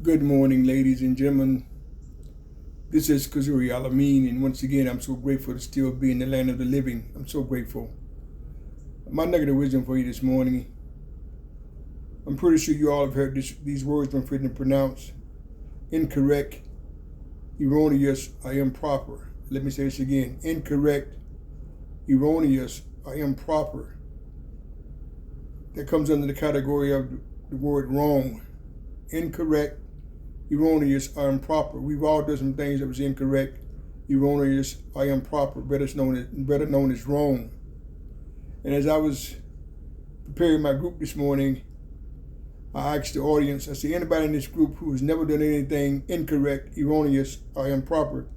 Good morning, ladies and gentlemen. This is Kazuri Alameen, and once again, I'm so grateful to still be in the land of the living. I'm so grateful. My nugget of wisdom for you this morning. I'm pretty sure you all have heard these words when freedom pronounced: incorrect, erroneous, or improper. Let me say this again: incorrect, erroneous, or improper. That comes under the category of the word wrong. Incorrect, erroneous, or improper. We've all done some things that was incorrect, erroneous, or improper, better known as wrong. And as I was preparing my group this morning, I asked the audience, I said, anybody in this group who has never done anything incorrect, erroneous, or improper,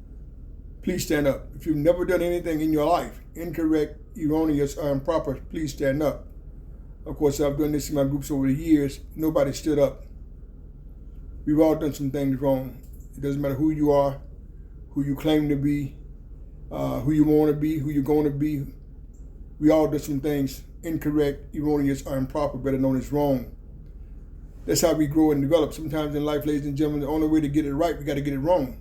please stand up. If you've never done anything in your life, incorrect, erroneous, or improper, please stand up. Of course, I've done this in my groups over the years. Nobody stood up. We've all done some things wrong. It doesn't matter who you are, who you claim to be, who you want to be, who you're going to be. We all done some things incorrect, erroneous, or improper, better known as wrong. That's how we grow and develop. Sometimes in life, ladies and gentlemen, the only way to get it right, we got to get it wrong.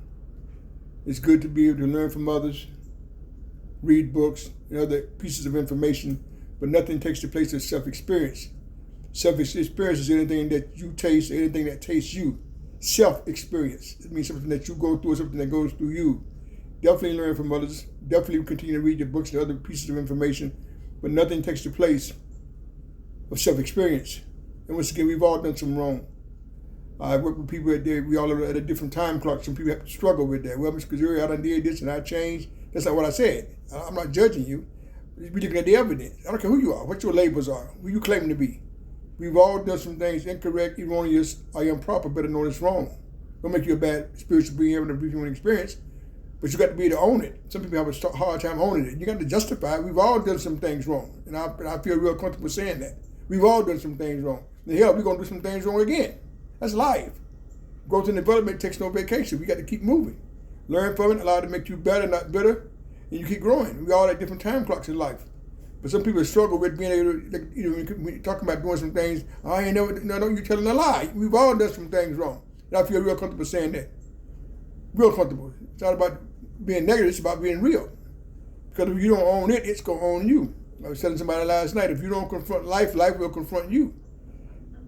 It's good to be able to learn from others, read books and other pieces of information, but nothing takes the place of self-experience. Self-experience is anything that you taste, anything that tastes you. Self-experience. It means something that you go through or something that goes through you. Definitely learn from others. Definitely continue to read your books and other pieces of information, but nothing takes the place of self-experience. And once again, we've all done some wrong. I work with people we all are at a different time clock. Some people have to struggle with that. Well, Mr. Kazuri, I done did this and I changed. That's not what I said. I'm not judging you. We're looking at the evidence. I don't care who you are, what your labels are, who you claim to be. We've all done some things incorrect, erroneous, or improper, better known as wrong. Don't make you a bad spiritual being able to be human experience, but you got to be able to own it. Some people have a hard time owning it. You got to justify it. We've all done some things wrong, and I feel real comfortable saying that. We've all done some things wrong. And hell, we're going to do some things wrong again. That's life. Growth and development takes no vacation. We got to keep moving. Learn from it, allow it to make you better, not bitter, and you keep growing. We all at different time clocks in life. But some people struggle with being able to, when you're talking about doing some things, I ain't never, no, you're telling a lie. We've all done some things wrong. And I feel real comfortable saying that. Real comfortable. It's not about being negative, it's about being real. Because if you don't own it, it's going to own you. I was telling somebody last night, if you don't confront life, life will confront you.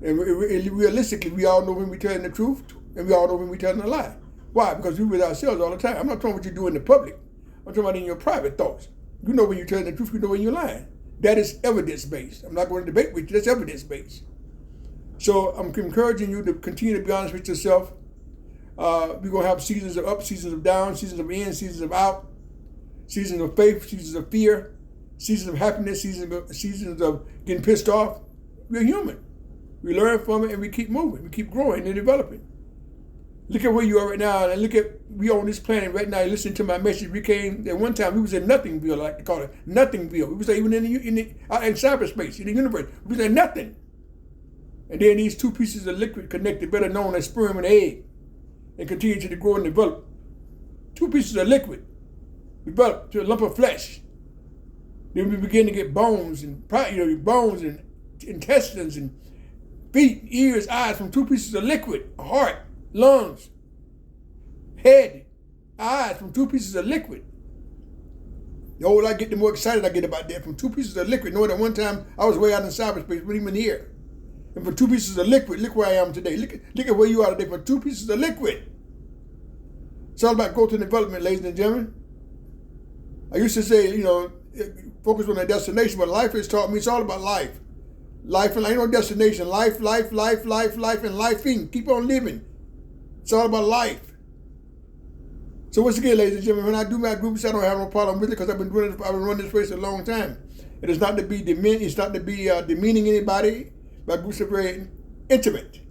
And realistically, we all know when we're telling the truth, and we all know when we're telling a lie. Why? Because we're with ourselves all the time. I'm not talking about what you do in the public. I'm talking about in your private thoughts. You know when you're telling the truth, you know when you're lying. That is evidence-based. I'm not going to debate with you, that's evidence-based. So I'm encouraging you to continue to be honest with yourself. We're going to have seasons of up, seasons of down, seasons of in, seasons of out, seasons of faith, seasons of fear, seasons of happiness, seasons of getting pissed off. We're human. We learn from it and we keep moving. We keep growing and developing. Look at where you are right now, and look at, we on this planet right now, listen to my message. We came, at one time, we was in Nothingville, I like to call it, Nothingville. We was even in cyberspace, in the universe. We was in nothing. And then these two pieces of liquid connected, better known as sperm and egg, and continue to grow and develop. Two pieces of liquid develop to a lump of flesh. Then we begin to get bones and bones and intestines and feet, ears, eyes from two pieces of liquid, a heart, lungs, head, eyes from two pieces of liquid. The older I get, the more excited I get about that. From two pieces of liquid, knowing that one time I was way out in cyberspace, but even here. And for two pieces of liquid, look where I am today. Look at where you are today for two pieces of liquid. It's all about growth and development, ladies and gentlemen. I used to say, focus on the destination, but life has taught me it's all about life. Life and ain't no destination. Life, and lifing. Keep on living. It's all about life. So once again, ladies and gentlemen, when I do my groups, I don't have no problem with it because I've been running this race a long time. It is not to be demeaning anybody. My groups are very intimate.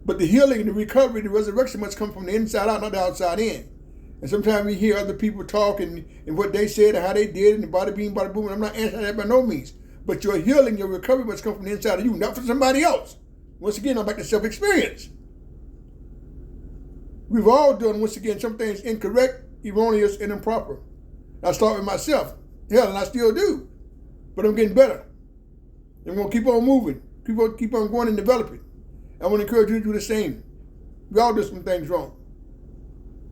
But the healing, the recovery, the resurrection must come from the inside out, not the outside in. And sometimes we hear other people talk and what they said and how they did and bada bing, bada boom. And I'm not answering that by no means. But your healing, your recovery must come from the inside of you, not from somebody else. Once again, I'm back to self-experience. We've all done, once again, some things incorrect, erroneous, and improper. I start with myself. Hell, and I still do. But I'm getting better. And I'm going to keep on moving. Keep on going and developing. I want to encourage you to do the same. We all do some things wrong.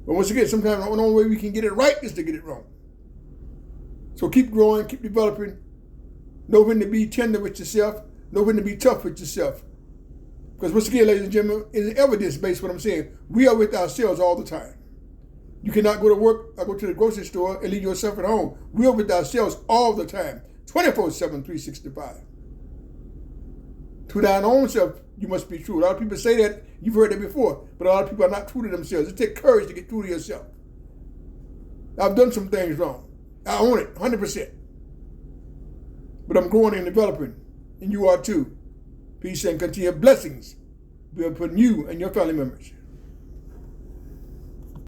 But once again, sometimes the only way we can get it right is to get it wrong. So keep growing, keep developing. Know when to be tender with yourself. Know when to be tough with yourself. Because once again, ladies and gentlemen, it's evidence-based what I'm saying. We are with ourselves all the time. You cannot go to work or go to the grocery store and leave yourself at home. We are with ourselves all the time, 24/7, 365. To thine own self, you must be true. A lot of people say that. You've heard it before. But a lot of people are not true to themselves. It takes courage to get true to yourself. I've done some things wrong. I own it, 100%. But I'm growing and developing. And you are too. Peace and continued blessings be upon you and your family members.